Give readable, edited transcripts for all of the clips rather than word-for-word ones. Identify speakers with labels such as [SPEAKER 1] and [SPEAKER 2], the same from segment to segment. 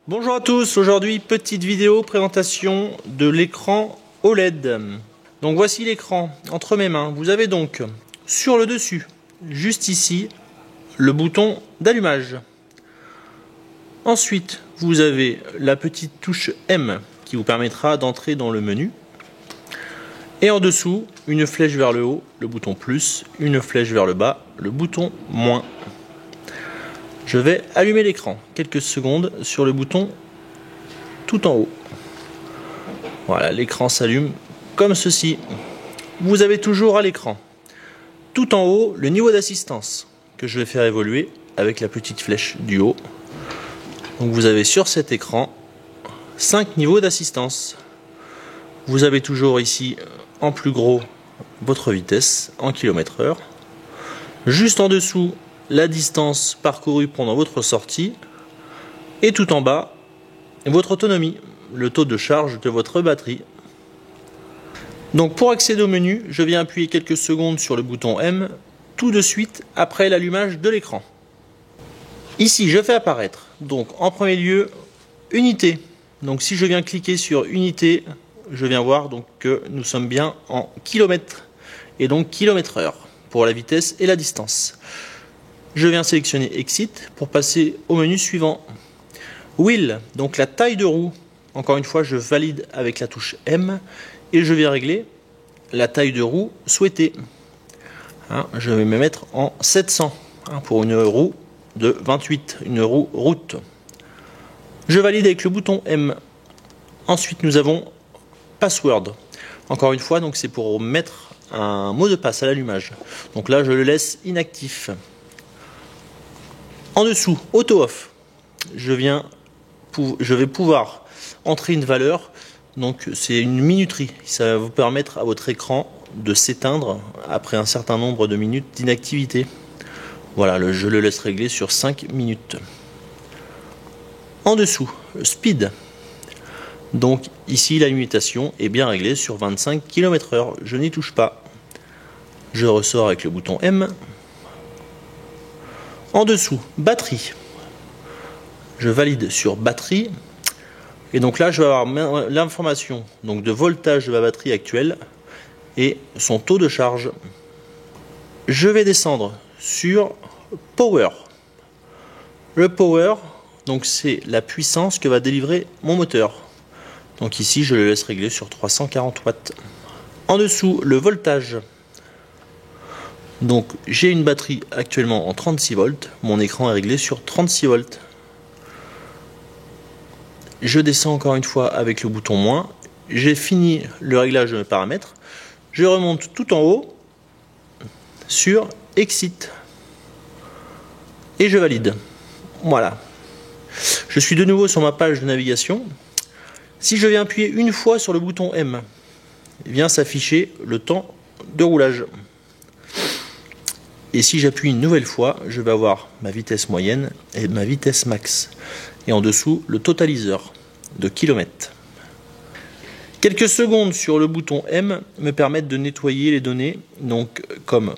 [SPEAKER 1] Bonjour à tous, aujourd'hui petite vidéo présentation de l'écran OLED. Donc voici l'écran entre mes mains. Vous avez donc sur le dessus, juste ici, le bouton d'allumage. Ensuite, vous avez la petite touche M qui vous permettra d'entrer dans le menu. Et en dessous, une flèche vers le haut, le bouton plus, une flèche vers le bas, le bouton moins. Je vais allumer l'écran, quelques secondes sur le bouton tout en haut. Voilà, l'écran s'allume comme ceci. Vous avez toujours à l'écran, tout en haut, le niveau d'assistance que je vais faire évoluer avec la petite flèche du haut. Donc vous avez sur cet écran 5 niveaux d'assistance. Vous avez toujours ici en plus gros votre vitesse en km/h. Juste en dessous, la distance parcourue pendant votre sortie. Et tout en bas, votre autonomie, le taux de charge de votre batterie. Donc pour accéder au menu, je viens appuyer quelques secondes sur le bouton M, tout de suite après l'allumage de l'écran. Ici, je fais apparaître, donc en premier lieu, unité. Donc si je viens cliquer sur unité, je viens voir donc que nous sommes bien en kilomètres et donc km/h pour la vitesse et la distance. Je viens sélectionner Exit pour passer au menu suivant. Wheel, donc la taille de roue. Encore une fois, je valide avec la touche M et je vais régler la taille de roue souhaitée. Je vais me mettre en 700 pour une roue de 28, une roue route. Je valide avec le bouton M. Ensuite, nous avons Password. Encore une fois, donc c'est pour mettre un mot de passe à l'allumage. Donc là, je le laisse inactif. En dessous, Auto Off. Je vais pouvoir entrer une valeur. Donc c'est une minuterie. Ça va vous permettre à votre écran de s'éteindre après un certain nombre de minutes d'inactivité. Voilà, je le laisse régler sur 5 minutes. En dessous, Speed. Donc ici la limitation est bien réglée sur 25 km/h. Je n'y touche pas. Je ressors avec le bouton M. En dessous, batterie. Je valide sur batterie. Et donc là, je vais avoir l'information de voltage de ma batterie actuelle et son taux de charge. Je vais descendre sur Power. Le Power, donc c'est la puissance que va délivrer mon moteur. Donc ici, je le laisse régler sur 340 watts. En dessous, le voltage. Donc j'ai une batterie actuellement en 36 volts. Mon écran est réglé sur 36 volts. Je descends encore une fois avec le bouton moins. J'ai fini le réglage de mes paramètres. Je remonte tout en haut sur Exit. Et je valide. Voilà. Je suis de nouveau sur ma page de navigation. Si je viens appuyer une fois sur le bouton M, il vient s'afficher le temps de roulage. Et si j'appuie une nouvelle fois, je vais avoir ma vitesse moyenne et ma vitesse max. Et en dessous, le totaliseur de kilomètres. Quelques secondes sur le bouton M me permettent de nettoyer les données, donc comme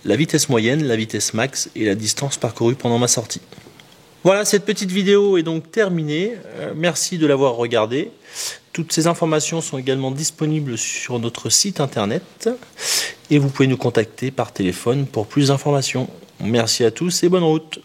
[SPEAKER 1] la vitesse moyenne, la vitesse max et la distance parcourue pendant ma sortie. Voilà, cette petite vidéo est donc terminée. Merci de l'avoir regardée. Toutes ces informations sont également disponibles sur notre site internet et vous pouvez nous contacter par téléphone pour plus d'informations. Merci à tous et bonne route.